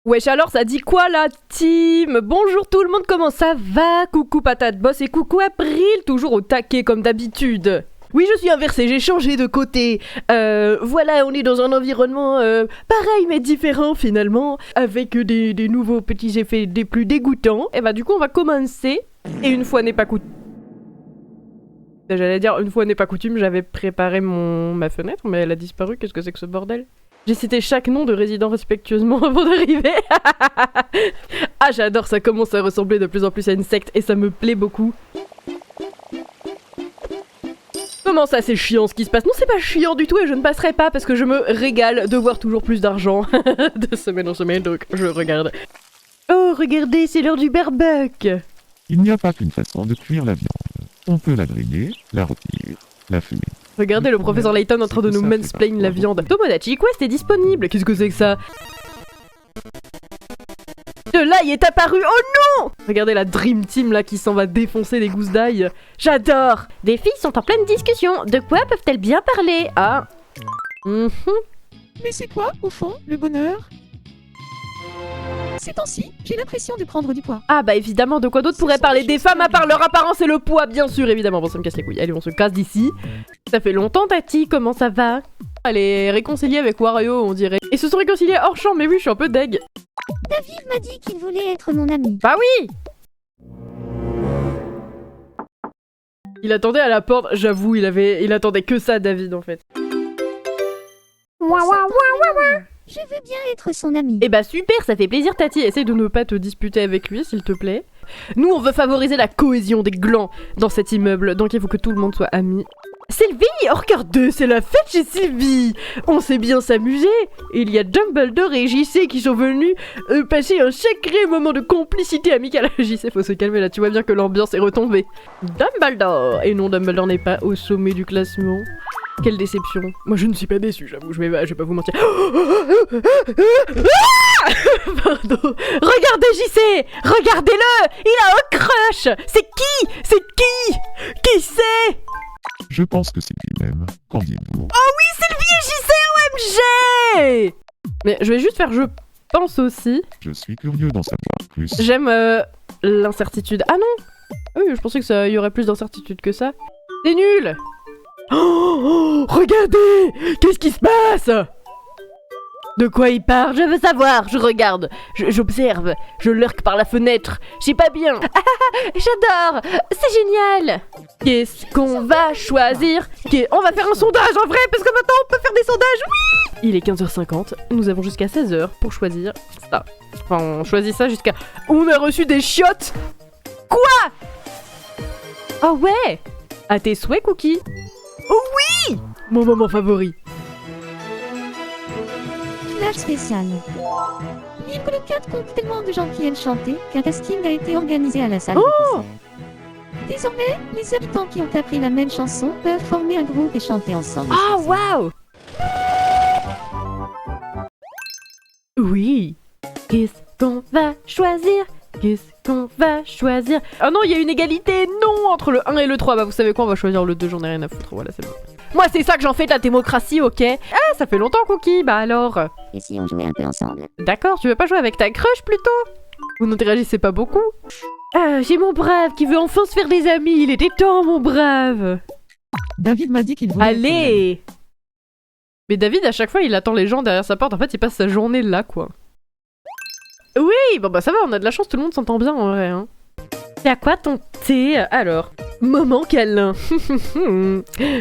Wesh alors ça dit quoi la team? Bonjour tout le monde, comment ça va? Coucou Patate Boss et coucou April, toujours au taquet comme d'habitude. Oui, je suis inversé, j'ai changé de côté. Voilà, on est dans un environnement pareil mais différent finalement, avec des nouveaux petits effets des plus dégoûtants. Et bah du coup on va commencer, et une fois n'est pas coutume... J'allais dire, une fois n'est pas coutume, j'avais préparé ma fenêtre, mais elle a disparu, qu'est-ce que c'est que ce bordel? J'ai cité chaque nom de résident respectueusement avant d'arriver. Ah, j'adore, ça commence à ressembler de plus en plus à une secte et ça me plaît beaucoup. Comment ça, c'est chiant ce qui se passe? Non, c'est pas chiant du tout et je ne passerai pas parce que je me régale de voir toujours plus d'argent de semaine en semaine, donc je regarde. Oh, regardez, c'est l'heure du barbecue. Il n'y a pas qu'une façon de cuire la viande. On peut la griller, la rôtir, la fumer. Regardez le professeur Layton en train de nous mansplain la viande. Tomodachi Quest est disponible. Qu'est-ce que c'est que ça? De l'ail est apparu. Oh non! Regardez la Dream Team là qui s'en va défoncer les gousses d'ail. J'adore. Des filles sont en pleine discussion. De quoi peuvent-elles bien parler? Ah. Mais c'est quoi, au fond, le bonheur? Ces temps-ci, j'ai l'impression de prendre du poids. Ah bah évidemment, de quoi d'autre pourrait parler des femmes à part leur apparence et le poids, bien sûr, évidemment. Bon, ça me casse les couilles. Allez, on se casse d'ici. Ça fait longtemps, Tati, comment ça va? Elle est réconciliée avec Wario, on dirait. Et se sont réconciliés hors champ, mais oui, je suis un peu deg. David m'a dit qu'il voulait être mon ami. Bah oui! Il attendait à la porte, j'avoue, il attendait que ça, David, en fait. Je veux bien être son ami. Eh bah super, ça fait plaisir Tati, essaye de ne pas te disputer avec lui s'il te plaît. Nous on veut favoriser la cohésion des glands dans cet immeuble, donc il faut que tout le monde soit ami. Sylvie, oh regardez, c'est la fête chez Sylvie. On sait bien s'amuser. Il y a Dumbledore et JC qui sont venus passer un sacré moment de complicité amicale. JC, faut se calmer là, tu vois bien que l'ambiance est retombée. Dumbledore. Et non, Dumbledore n'est pas au sommet du classement. Quelle déception. Moi je ne suis pas déçue, j'avoue, je vais pas vous mentir. Pardon. Regardez JC, regardez-le, il a un crush. C'est qui? C'est qui? Qui c'est? Je pense que c'est lui-même. Qu'en dites-vous? Oh oui, Sylvie et JC, OMG. Mais je vais juste faire je pense aussi. Je suis curieux d'en savoir plus. J'aime l'incertitude. Ah non. Oui, je pensais que ça y aurait plus d'incertitude que ça. C'est nul. Oh, regardez! Qu'est-ce qui se passe? De quoi il parle? Je veux savoir, je regarde, j'observe, je lurque par la fenêtre, j'ai pas bien. J'adore, c'est génial. Qu'est-ce qu'on va choisir? On va faire un sondage en vrai, parce que maintenant on peut faire des sondages, oui. Il est 15h50, nous avons jusqu'à 16h pour choisir ça. Enfin, on choisit ça jusqu'à... On a reçu des chiottes. Quoi? Oh ouais. À tes souhaits, Cookie. Oh oui! Mon moment favori. Flash spécial. Libre le 4 compte tellement de gens qui aiment chanter qu'un casting a été organisé à la salle. Oh! Désormais, les habitants qui ont appris la même chanson peuvent former un groupe et chanter ensemble. Ah, waouh! Oui. Qu'est-ce qu'on va choisir? Qu'est-ce qu'on va choisir? Ah non, il y a une égalité, non, entre le 1 et le 3. Bah vous savez quoi, on va choisir le 2, j'en ai rien à foutre, voilà, c'est bon. Moi, c'est ça que j'en fais de la démocratie, ok? Ah, ça fait longtemps, Cookie, bah alors... Et si on jouait un peu ensemble? D'accord, tu veux pas jouer avec ta crush, plutôt? Vous n'interagissez pas beaucoup? Ah, j'ai mon brave qui veut enfin se faire des amis, il était temps, mon brave! David m'a dit qu'il voulait... Allez! Mais David, à chaque fois, il attend les gens derrière sa porte, en fait, il passe sa journée là, quoi. Oui, bon bah ça va, on a de la chance, tout le monde s'entend bien en vrai. Hein. C'est à quoi ton thé? Alors, moment câlin.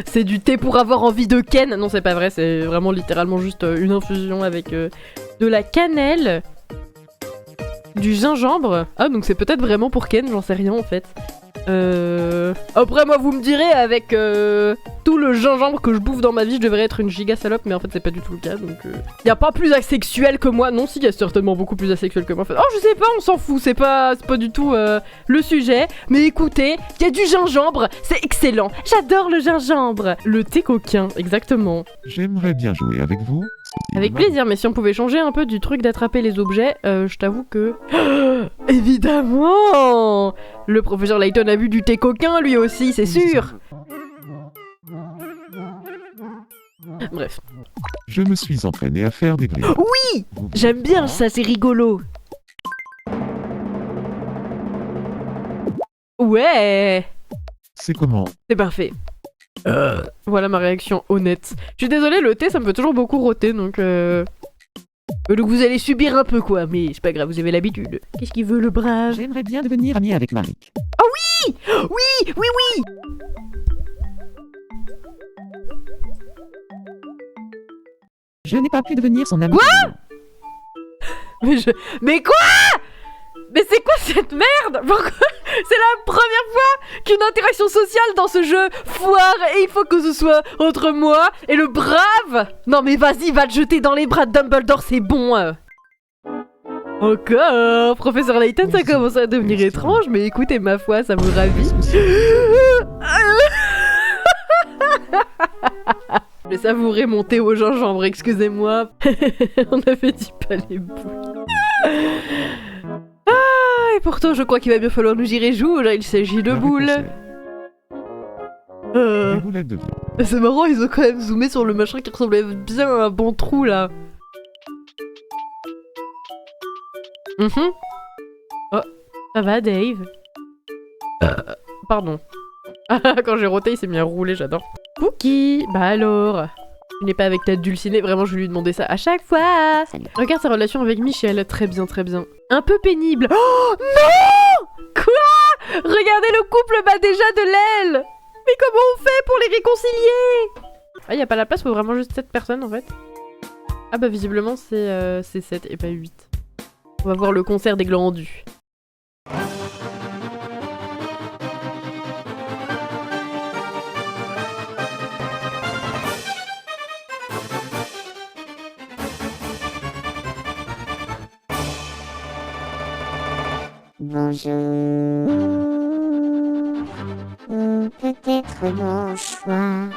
C'est du thé pour avoir envie de ken. Non, c'est pas vrai, c'est vraiment littéralement juste une infusion avec de la cannelle, du gingembre. Ah, donc c'est peut-être vraiment pour ken, j'en sais rien en fait. Après, moi, vous me direz, avec tout le gingembre que je bouffe dans ma vie, je devrais être une giga salope, mais en fait, c'est pas du tout le cas, donc... Y a pas plus asexuel que moi. Non, si, y a certainement beaucoup plus asexuel que moi, en fait. Oh, je sais pas, on s'en fout, c'est pas du tout le sujet. Mais écoutez, y a du gingembre, c'est excellent. J'adore le gingembre. Le thé coquin, exactement. J'aimerais bien jouer avec vous. Avec plaisir, mais si on pouvait changer un peu du truc d'attraper les objets, je t'avoue que... Évidemment! Le professeur Layton a bu du thé coquin, lui aussi, c'est sûr! Bref. Je me suis entraîné à faire des grimaces. Oui, Vous- j'aime bien ça, c'est rigolo. Ouais, C'est comment? c'est parfait. Voilà ma réaction honnête. Je suis désolée, le thé ça me fait toujours beaucoup rôter donc donc vous allez subir un peu quoi, mais c'est pas grave, vous avez l'habitude. Qu'est-ce qu'il veut le brave? J'aimerais bien devenir ami avec Marik. Oui, oui, oui. Je n'ai pas pu devenir son ami. Mais quoi? Mais c'est quoi cette merde? Pourquoi? C'est la première fois qu'une interaction sociale dans ce jeu foire et il faut que ce soit entre moi et le brave. Non mais vas-y, va te jeter dans les bras de Dumbledore, c'est bon. Encore, Professeur Layton, ça commence à devenir étrange, mais écoutez, ma foi, ça me ravit. Je vais savourer mon thé au gingembre, excusez-moi. On avait dit pas les boules. Et pourtant, je crois qu'il va bien falloir nous y réjouir, il s'agit de La boules. réponse est des boulettes de viande. C'est marrant, ils ont quand même zoomé sur le machin qui ressemblait bien à un bon trou, là. Oh, ça va, Dave? Pardon. Quand j'ai roté, il s'est mis à rouler, j'adore. Cookie, bah alors? Tu n'es pas avec ta dulcinée, vraiment je vais lui demander ça à chaque fois. Salut. Regarde sa relation avec Michel, très bien, très bien. Un peu pénible. Oh non! Quoi? Regardez, le couple bat déjà de l'aile. Mais comment on fait pour les réconcilier? Ah, y a pas la place pour vraiment juste 7 personnes en fait. Ah bah visiblement c'est 7 et pas 8. On va voir le concert des glandus. Bonjour. Ou peut-être bonsoir.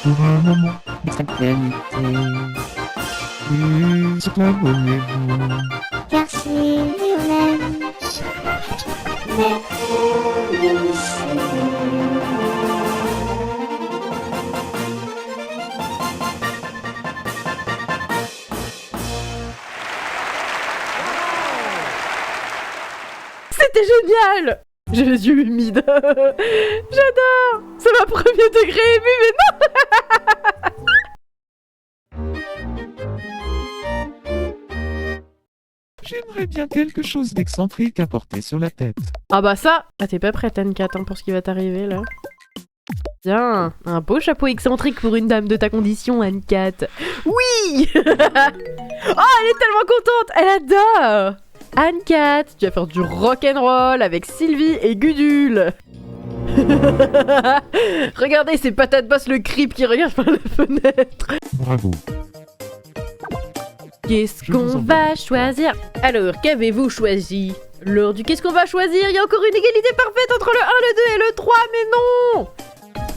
Pour un moment, Tranquillité. et sur abonnez-vous. Car c'est lui-même. Mais C'était génial! J'ai les yeux humides. J'adore! C'est ma premier degré ému, mais non! J'aimerais bien quelque chose d'excentrique à porter sur la tête. Ah bah ça! Ah t'es pas prête Anne-Cat hein, pour ce qui va t'arriver là. Tiens, un beau chapeau excentrique pour une dame de ta condition, Anne-Cat. Oui! Oh, elle est tellement contente! Elle adore! Anne-Cat, tu vas faire du rock'n'roll avec Sylvie et Gudule. Regardez, c'est Patate Boss le creep qui regarde par la fenêtre. Bravo. Qu'est-ce Je vous qu'on en va choisir? Alors, qu'avez-vous choisi? Lors du qu'est-ce qu'on va choisir, il y a encore une égalité parfaite entre le 1, le 2 et le 3, mais non!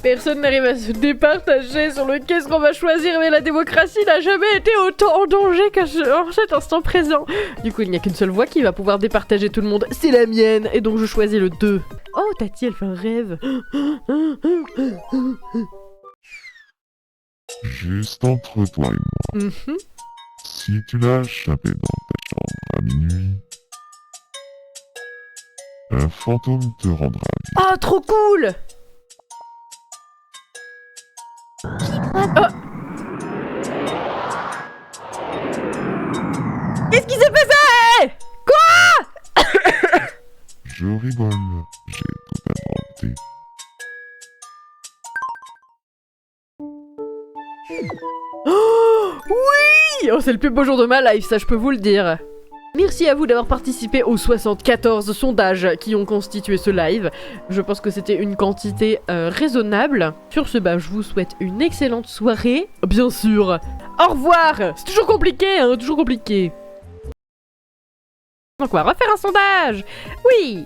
Personne n'arrive à se départager sur le qu'est-ce qu'on va choisir, mais la démocratie n'a jamais été autant en danger qu'en cet instant présent. Du coup, il n'y a qu'une seule voix qui va pouvoir départager tout le monde, c'est la mienne, et donc je choisis le 2. Oh, Tati, elle fait un rêve. Juste entre toi et moi. Mhm. Si tu l'as échappé dans ta chambre à minuit, un fantôme te rendra vie. Oh, trop cool! Qu'est-ce qui s'est passé? Je rigole, j'ai tout inventé. Oh, oui! Oh, c'est le plus beau jour de ma life, ça je peux vous le dire. Merci à vous d'avoir participé aux 74 sondages qui ont constitué ce live. Je pense que c'était une quantité raisonnable. Sur ce, bah, je vous souhaite une excellente soirée. Bien sûr. Au revoir! C'est toujours compliqué, hein, toujours compliqué. Donc on va refaire un sondage. Oui!